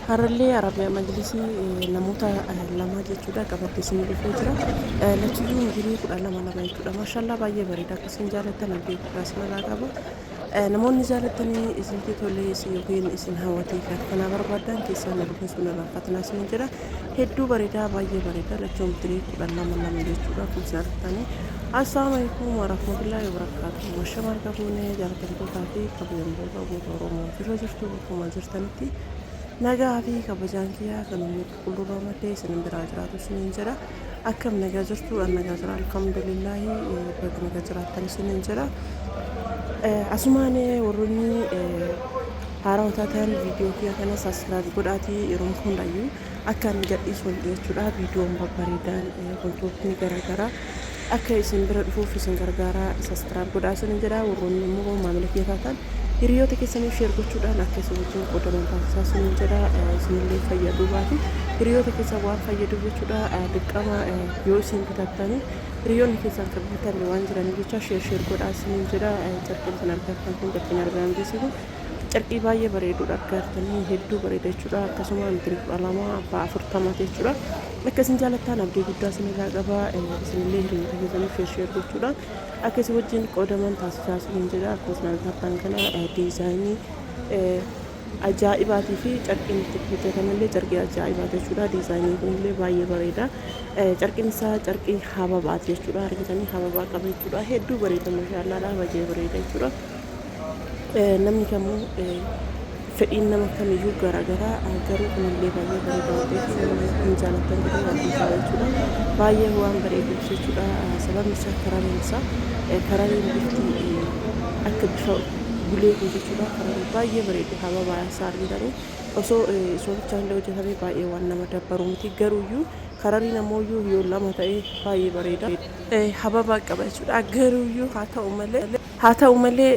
Harallee Arabiyaa Majlisii namoota lama jechuudha qabattee isin dhufee jira. Lachiyyuu migirii 12 jechuudha. Maashaallah baay'ee bareeda akkasiin jaallattan abdii guddaa isinirraa qaba. Namoonni jaallattanii isinitti tolee yookiin isin hawwatee kana barbaadan keessaa dhufee sun irraa fatanaa isin jira. Hedduu bareedaa baay'ee bareeda lachuun migirii 12 jechuudha kun jaallattanii. Assalamualaikum warahmatullahi wabarakatuh. Mashallah kabune jaallatamtootaa fi kabajamtoota uummata Oromoo bira jirtu bakkuma jirtanitti. Nagaa fi kabajaan kiyyaa kan inni qulqulluu maddee isin biraa jiraatu isiniin jira. Akkam nagaa jirtu an nagaa jira alhamdulillahi bakka nagaa jiraattan isiniin jira. Asumaan warroonni haaraa taatan viidiyoo kiyya kana saskiraayib godhaatii yeroo hundayyuu akka inni gadhiisu jechuudha. Viidiyoon babbareedaan wantootni garaagaraa akka isin bira dhufuuf isin gargaara saskiraayib godhaa isiniin jira. Warroonni immoo maamila kiyya taatan hiriyoota keessanii sheer gochuudhaan akka isin wajjin qoodaman taasisaa isiniin jira. Isinillee fayyaduu baatu hiriyoota keessan waan fayyadu jechuudha. Dirqama yoo isin bitattanii hiriyoonni keessan kan bitan waan jiraniif jecha sheer godhaa isiniin jira. Carqiin kan argattan kun carqiin argaman geessisu carqii baay'ee bareeduudha argatanii hedduu bareeda jechuudha. Akkasuma migirii 12 jechuudha. Akka isin jaallattan abdii guddaa isinirraa qaba. Isinillee hiriyoota keessaniif sheer gochuudhaan akka isin wajjin qoodaman taasisaa isiniin jira. Akkasuma argattan kana diizaayinii ajaa'ibaatii fi carqiin itti hojjetamallee carqii ajaa'ibaa jechuudha. Diizaayinii kunillee baay'ee bareeda. Carqiin isaa carqii hababaati jechuudha. Argitanii hababaa qaba jechuudha. Hedduu bareeda maashaallah baay'ee bareeda jechuudha. Namni kamuu fedhiin nama kamiyyuu garaagaraa garuu kunillee baay'ee bareeda waan ta'eef hin jaallattan jedhee waan isaa jechuudha. Baay'ee waan bareeduuf jechuudha. Sababni isaa karareen bifti akka bifa bulee jechuudha. Karareen baay'ee bareeda hababaa isaa argitanii osoo soofichaan illee hojjetamee baay'ee waan nama dabbaru miti garuuyyuu karariin ammoo yoo lama ta'ee baay'ee bareeda. Hababaa qaba jechuudha. Garuuyyuu haa ta'u malee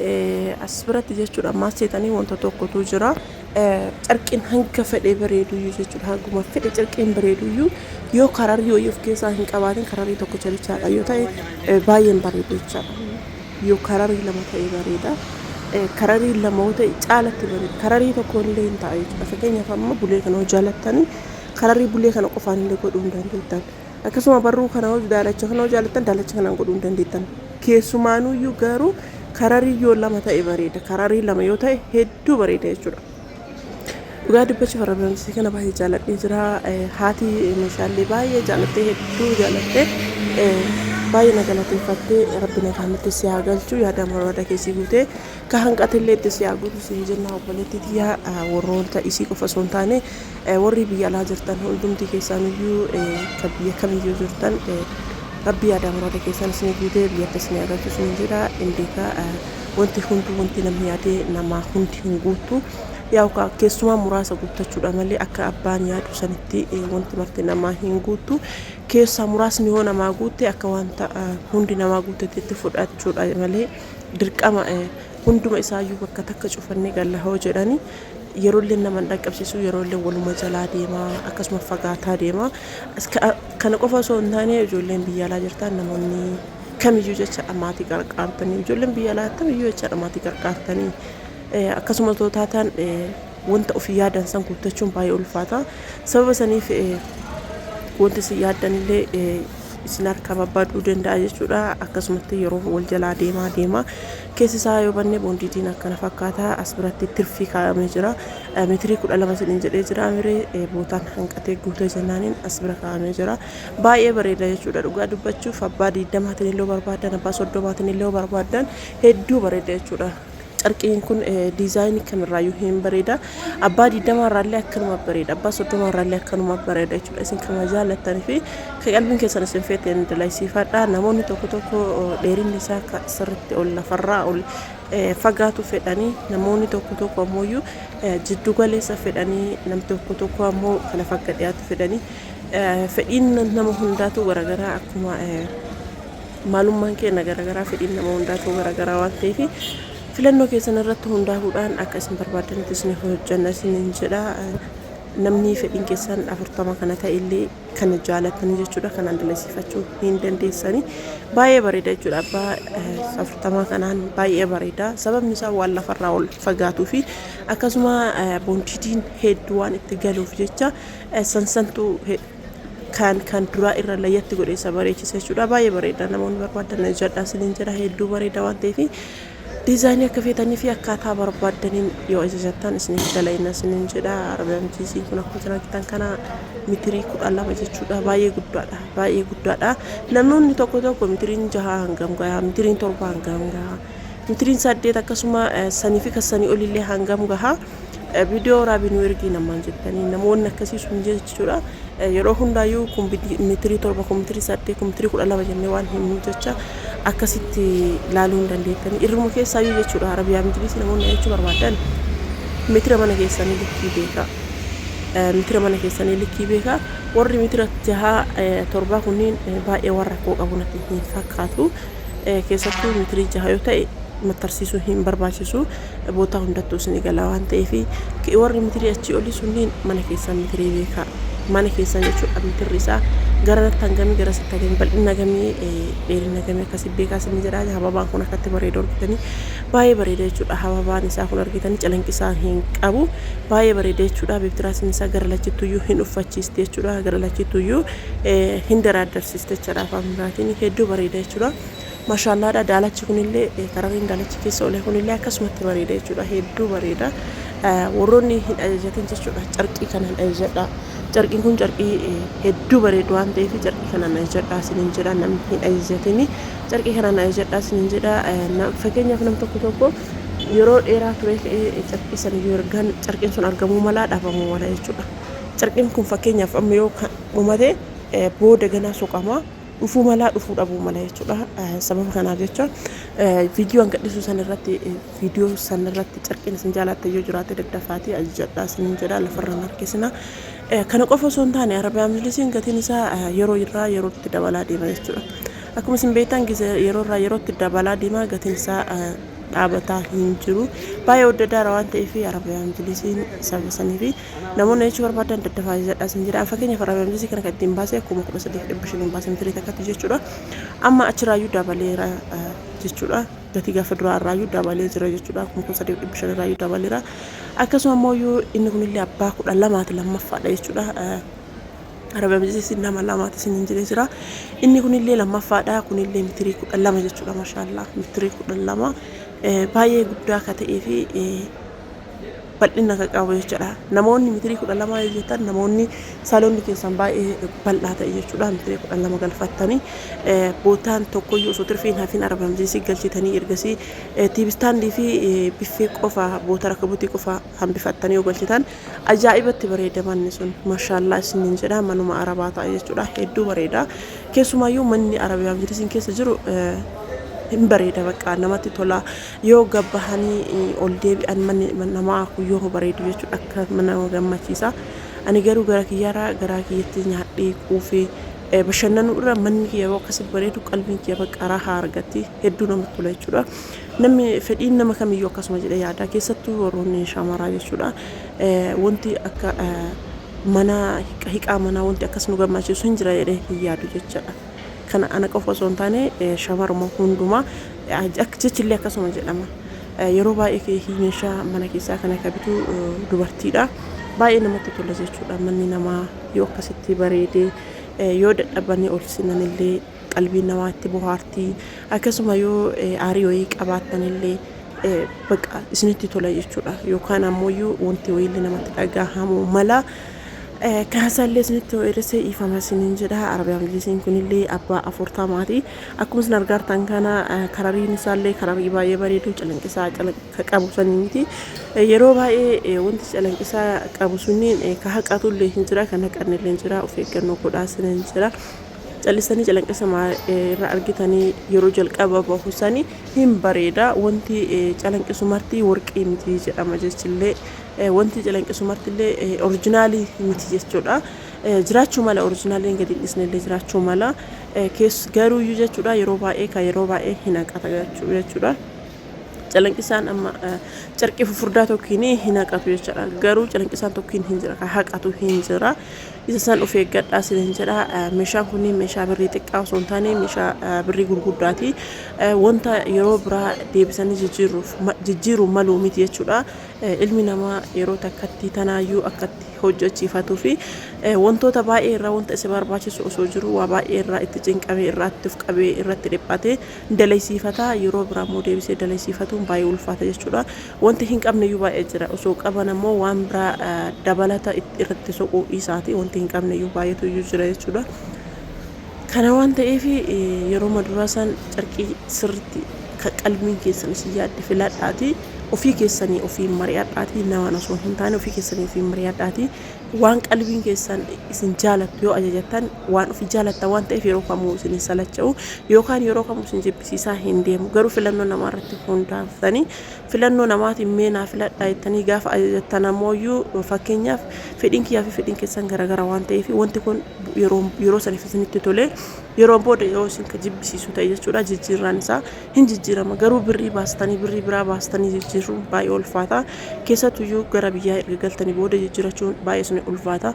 as biratti jechuudha ammaas seetanii wanta tokkotu jira. Carqiin hanga fedhee bareeduyyuu jechuudha. Hanguma fedhe carqiin bareeduyyuu yoo kararii yoo of keessaa hin qabaatin kararii tokko jalichaadha yoo ta'e baay'een bareedu jechaadha. Yoo kararii lama ta'ee bareeda. Kararii lama yoo ta'e caalatti bareeda. Kararii tokko illee hin ta'a jechuudha. Fakkeenyaaf amma bulee kana jaallattanii kararii bulee kana qofaan illee godhuu hin dandeettan. Akkasuma barruu kana daalacha kana jaallattan daalacha kanaan godhuu hin dandeettan. Keessumaanuyyuu garuu kararii yoo lama ta'e bareeda. Kararii lama yoo ta'e hedduu bareeda jechuudha. Dhugaa dubbachuuf Arabiyaa kana baay'ee jaalladhee jira. Haati meeshaalee baay'ee jaallattee hedduu jaallattee baay'ee na galateeffattee rabbi na kaanitti si haa galchu yaada marwada keessi guutee ka hanqatillee itti si haa guutu siin jenna obboleetti tiyyaa warroota isii qofa osoo hin taane warri biyya alaa jirtan hundumti keessaniyyuu kan biyya kamiyyuu jirtan rabbi yaada marwada keessan isin guutee biyyatti isin haa galchu siin jedha. Indiika wanti namni yaadee namaa hundi hin guutu. Yaa keessumaa muraasa guuttachuudha malee akka abbaan yaadu sanitti wanti marti namaa hin guutu. Keessaa muraasni yoo namaa guutte akka wanta hundi namaa guuttetti fudhachuudha malee dirqama hunduma isaayyuu bakka takka cufannee galla hoo jedhani yeroollee nama dhaqqabsiisu yeroollee waluma jalaa deemaa akkasuma fagaataa deemaa. Kana qofa osoo hin taane ijoolleen biyya alaa jirtan namoonni kamiyyuu jecha maatii qarqaartanii ijoolleen biyya alaa kamiyyuu jecha maatii qarqaartanii akkasuma taatan wanta ofii yaadan san guuttachuun baay'ee ulfaata. Sababa saniif wanti si yaadanillee isin harkaa barbaaduu danda'a jechuudha. Akkasumatti yeroo wal jalaa deemaa keessi isaa yoo banne boondiitiin akkana fakkaata. As biratti tirfii kaa'amee jira. Meetirii 12 siniin jedhee jira. Miree bootaan hanqatee guutee jennaaniin as bira kaa'amee jira. Baay'ee bareeda jechuudha. Dhugaa dubbachuuf abbaa 20 illee barbaadan abbaa 30 illee barbaadan hedduu bareeda jechuudha. Carqiin kun diizaayinii kamirraayyuu hin bareeda. Abbaa 20 irraallee akkanuma bareeda. Abbaa 30 irraallee akkanuma bareeda jechuudha. Isin kan jaallattanii fi kan qalbiin keessan isin feeteen dalaisiifadha. Namoonni tokko dheerinni isaa sirriitti ol lafarraa ol fagaatu fedhanii namoonni tokko ammoo jiddu galeessa fedhanii namni tokko ammoo kana fakka dhiyaatu fedhanii fedhiin nama hundaatu garaagaraa akkuma maalummaan keenya garaagaraa fedhiin nama hundaatu garaagaraa waan ta'eef filannoo keessan irratti hundaa'uudhaan akka isin barbaadanitti isin hojjanna isiniin jedha. namni fedhiin keessan 40 kana ta'e illee kana jaalatanii jechuudha kanaan dalasiifachuu hin dandeessani baay'ee bareeda jechuudha abbaa 40 kanaan baay'ee bareeda sababni isaa waan lafarraa ol fagaatuu fi akkasuma boondiidiin hedduu waan itti galuuf jecha sansantu kan duraa irra layyatti godheessa bareechisa jechuudha baay'ee bareeda namoonni barbaadan jedhaa siniin jedha hedduu bareeda waan ta'eef dizaayinii akka feetanii fi akkaataa barbaadaniin yoo ajajattan isiniif dalayna siniin jedha arbamjiisiin kun akkuma jiran kana mitirii 12 jechuudha baay'ee guddaadha namoonni tokko mitiriin 6 hangam gahaa mitiriin 7 hangam gahaa mitiriin 8 akkasuma sanii fi kasanii olillee hangam gahaa video raabinuu ergii namaan jettanii namoonni akkasii sun jechuudha yeroo hundaayyuu mitirii 7 mitirii 8 mitirii 12 jennee waan himnu jecha akkasitti laaluu dandeettanii irruma keessaayyuu jechuudha arabiyaa majlisii namoonni jechuu barbaadan mitira mana keessanii likkii beekaa warri mitira 6 7 kunniin baay'ee warra koo qabu natti hin fakkaatu keessattuu mitirii 6 yoo ta'e matarsiisuu hin barbaachisu boota hundattuu isin eegala waan ta'eef warri mitirii achi olii sunniin mana keessan mitirii beekaa mana keessan jechuudha mitirri isaa gara natti hangamii gara sitti hangamii bal'ina gamii dheerina gamii akkasii beekaa isin jedhaa hababaan kun akkatti bareeda argitanii baay'ee bareeda jechuudha hababaan isaa kun argitanii calanqisaa hin qabu baay'ee bareeda jechuudha beektiraasiin isaa gara lachittuyyuu hin uffachiiste jechuudha gara lachittuyyuu hin daraaddarsiiste jechuudha afaan biraatiin hedduu bareeda jechuudha mashallah daalachi kunillee karariin daalachi keessa olee kunillee akkasumatti bareeda jechuudha hedduu bareeda warroonni hin ajajatin jechuudha carqii kanaan ajajadha carqiin kun carqii hedduu bareedu waan ta'eef carqii kanaan ajajadha isiniin jedha namni hin ajajatini carqii kanaan ajajadha isiniin jedha fakkeenyaaf nam tokko yeroo dheeraa ture carqii sana yoo ergan carqiin sun argamuu malaa dhaabamuu mala jechuudha carqiin kun fakkeenyaaf amma yoo dhumate booda ganaa soqama dhufuu malaa dhufuu dhabuu mala jechuudha sababa kanaaf jecha viidiyoo gadhiisuu sanirratti carqiin isin jaalatte yoo jiraate daddafaatii ajajadhaa isiniin jedha lafarra harkisina kana qofa osoo hin taane arabiyaa majlisiin gatiin isaa yeroo irraa yerootti dabalaa deema jechuudha akkuma isin beektan yeroo irraa yerootti dabalaa deema gatiin isaa dhaabataa hin jiru baay'ee oddadaara waan ta'eef arabiyaa majlisiin sabasanii fi namoonni jechuu barbaadan daddafaa jedhaa isin jedha fakkeenyaaf arabiyaa majlisii kana kan ittiin baasee 13,500 baasee mitirii takkatti jechuudha amma achiraayyuu dabaleera jechuudha gatii gaafa duraa irraayyuu dabalee jira jechuudha 13,500 irraayyuu dabaleera akkasuma immoo inni kunillee abbaa 12 lammaffaadha jechuudha arabiyaa majlisiin nama lamaati isin jedhee jira inni kunillee lammaffaadha kunillee mitirii 12 jechuudha mashallah mitirii 12 baay'ee guddaa akka ta'ee fi bal'ina akka qabu jechuudha namoonni mitirii 12 jettan namoonni saaloonni keessan baay'ee bal'aa ta'e jechuudha mitirii 12 galfattanii bootaan tokkoyyuu osoo tirfiin hafin arabiyaa majlisii galchitanii ergasii tiibistaandii fi biffee qofa boota rakabuutii qofa hambifattanii yoo galchitan ajaa'ibatti bareeda manni sun mashallah isiniin jedha manuma arabaa ta'a jechuudha hedduu bareeda keessumaayyuu manni arabiyaa majlisiin keessa jiru hin bareeda bakka namatti tola yoo gabbahanii ol deebi'an namaa yoo bareedu jechuudha akka mana gammachiisa ani garuu gara kiyyatti nyaadhee quufee bashannanuu irra manni kiyya yoo akkasii bareedu qalbiin kiyya bakka raahaa argatti hedduu namatti tola jechuudha namni fedhiin nama kamiyyuu akkasuma jedhee yaada keessattuu warroonni shamaraa jechuudha wanti akka mana hiqaa manaa wanti akkas nu gammachiisu hin jira jedhee hin yaadu jechuudha kana ana qofa osoo hin taane shamaruma hundumaa akka jechillee akkasuma jedhama yeroo baay'ee meeshaa mana keessaa kana kabitu dubartiidha baay'ee namatti tola jechuudha manni namaa yoo akkasitti bareedee yoo dadhabanii ol sinanillee qalbii namaatti bohaartii akkasuma yoo aarii wayii qabaattanillee bakka isinitti tola jechuudha yookaan ammoo wanti wayiillee namatti dhagahamu mala kaasallee isinitti irrisee ifama isiniin jedha arabiyaa majlisiin kunillee abbaa 40maati akkuma isin argartan kana karariin isaallee kararii baay'ee bareedu calanqisaa qabu sanii miti yeroo baay'ee wanti calanqisaa qabu sunniin ka haqatullee hin jira kan haqannillee hin jira of eeggannoo godhaa isiniin jira callisanii calanqisa irra argitanii yeroo jalqaba bahusanii hin bareeda wanti calanqisumartii warqii miti jedhama jechillee wanti calanqisumartillee oriijinaalii miti jechuudha jiraachuu mala oriijinaaliin gadi dhisnellee jiraachuu mala garuu jechuudha yeroo baay'ee hin haqata jechuudha calanqisaan amma carqii fufurdaa tokkiin hin haqatu jechuudha. Garuu calanqisaan tokkiin hin jira, haqatu hin jira. Isa san of eeggadhaa sin jedha. Meeshaan kun meeshaa birrii xiqqaa osoo hin taane meeshaa birrii gurguddaati. Wanta yeroo biraa deebisanii jijjiiruu maluu miti jechuudha. Ilmi namaa yeroo takkatti tanaayyuu akkatti hojjechiifatuu fi wantoota baay'ee irraa wanta isa barbaachisu osoo jiru waa baay'ee irraa itti cinqamee irratti of qabee irratti dhiphatee dalaysiifata. Yeroo biraa immoo deebisee dalaysiifatuun baay'ee ulfaata jechuudha. Wanti hin qabneyyuu baay'ee jira. Osoo qaban ammoo waan biraa dabalata irratti soquu isaati. Wanti hin qabneyyuu baay'eetu iyyuu jira jechuudha. Kana waan ta'eef yeroo maduraa san carqii sirriitti qalbiin keessan isin yaadde filadhaati. Ofii keessanii ofii mari'adhaati. Nama osoo hin taane ofii keessanii ofii mari'adhaati. Waan qalbiin keessan isin jaalattu yoo ajajattan waan ofii jaalattan waan ta'eef yeroo kamuu isin salacha'u yookaan yeroo kamuu isin jibbisiisaa hin deemu. Garuu filannoo namaa irratti hundaaftanii filannoo namaatiin meenaa filadhaa jettanii gaafa ajajattan ammoo fakkeenyaaf fedhiin kiyyaa fi fedhiin keessan garagara waan ta'eef wanti kun yeroo saniif isinitti tolee yeroo booda yoo isin jibbisiisu ta'e jechuudha. Jijjiirraan isaa hin jijjiirama. Garuu birrii baastanii birrii biraa baastanii jijjiiruun baay'ee ulfaata. Keessattuyyuu gara biyyaa erga galtanii booda jijjiirachuun baay'ee isin ulfaata.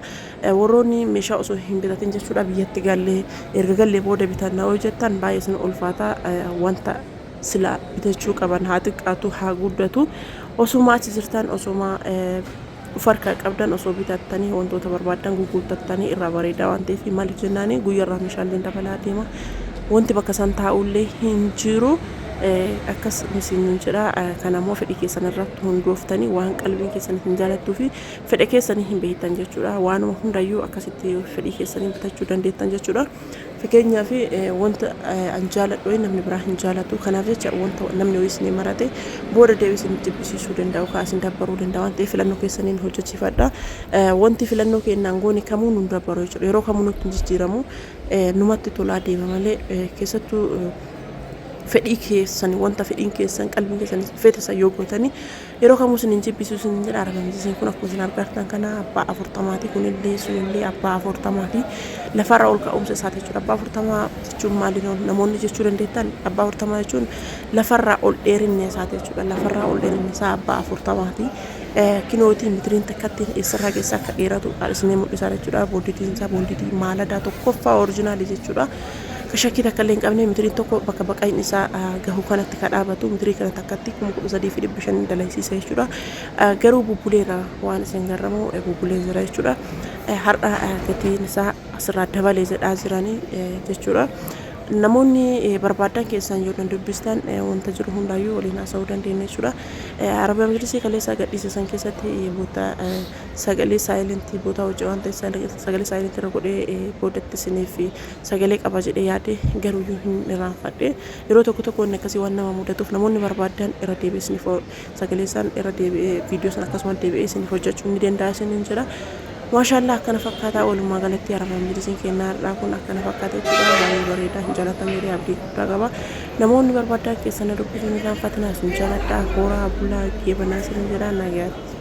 Warroonni meeshaa osoo hin bitatin jechuudha biyyatti gallee erga gallee booda bitan yoo jettan baay'ee isin ulfaata. Wanta sila bitachuu qaban haa xiqqaatu haa guddatu osuma achi jirtan osuma farka qabdan osoo bitattanii wantoota barbaadan guguuttattanii irraa bareedaa waan ta'eef maaliif jennaani guyyarraa meeshaaleen dabalaa deema. Wanti bakka san taa'ullee hin jiru. Akkas isin jedha. Kanammoo fedhii keessan irratti hundooftanii waan qalbiin keessan hin jaalattuu fi fedhii keessan hin beektan jechuudha. Waanuma hundayyuu akkasitti fedhii keessan bitachuu dandeettan jechuudha. Fakkeenyaaf wanta an jaaladhu namni biraa hin jaalatu. Kanaaf jecha wanta namni isin marate booda deebisanii jibbisiisuu danda'u kaasin dabbaruu danda'a waan ta'eef filannoo keessaniin hojjechiifadha. Wanti filannoo keenyaan goone kamuu nu dabbaru jechuudha. Yeroo kamuu nutti jijjiiramu numatti tolaa deema malee keessattuu fedhii keessan wanta fedhiin keessan qalbiin keessan fedhasa yoo gootanii yeroo kamuu isin jibbisiisu isin jedha. Argamsiiseen kun akkuma isin argartan kana abbaa 40 kunillee sunillee abbaa 40 lafarra ol ka'umsa isaati jechuudha. Abbaa 40 jechuun maali namoonni jechuu dandeettan? Abbaa 40 jechuun lafarra ol dheerinni isaati jechuudha. Lafarra ol dheerinni isaa abbaa 40 kinootiin mitiriin takkatti eessarraa keessa akka dheeratu isin mul'isaa jechuudha. Boonditiin isaa boondidii maaladaa tokkoffaa orijinaalii jechuudha. Kashakii takka illee hin qabne mitiriin tokko bakka baqaa'in isaa gahu kanatti kadhaabatu mitirii kana takkatti 13,500 dalaysiisa jechuudha. Garuu bubbuleera waan isin garramu bubbulee jira jechuudha. Har'a gatiin isaa asirraa dabalee jedhaa jiranii jechuudha. Namoonni barbaadan keessan yoo dubbistan wanta jiru hundaayyuu waliin haasa'uu dandeenya jechuudha. Arabiyaa Majlisii kaleessa gadhiisan keessatti boota sagalee saayilentii boota hojii waan ta'eef sagalee saayilentii irra godhee boodatti isiniif sagalee qaba jedhee yaade garuu hin irraanfadhe. Yeroo tokko wanni akkasii waan nama mudatuuf namoonni barbaadan irra deebi'ee isiniif sagalee isaan irra deebi'ee viidiyoo sana akkasumas deebi'ee isiniif hojjechuu ni danda'a isiniin jedha. Maashaallah akkana fakkaata walumaa galatti Arabiyaa Majlisiin kennaa irraa kun akkana fakkaata jechuudha. Baay'ee bareeda hin jaalatamee abdii guddaa qaba. Namoonni barbaadan keessan dubbisuun irraanfatinaa isin jaaladha. Horaa bulaa geebanaa isin jedha nagaatti.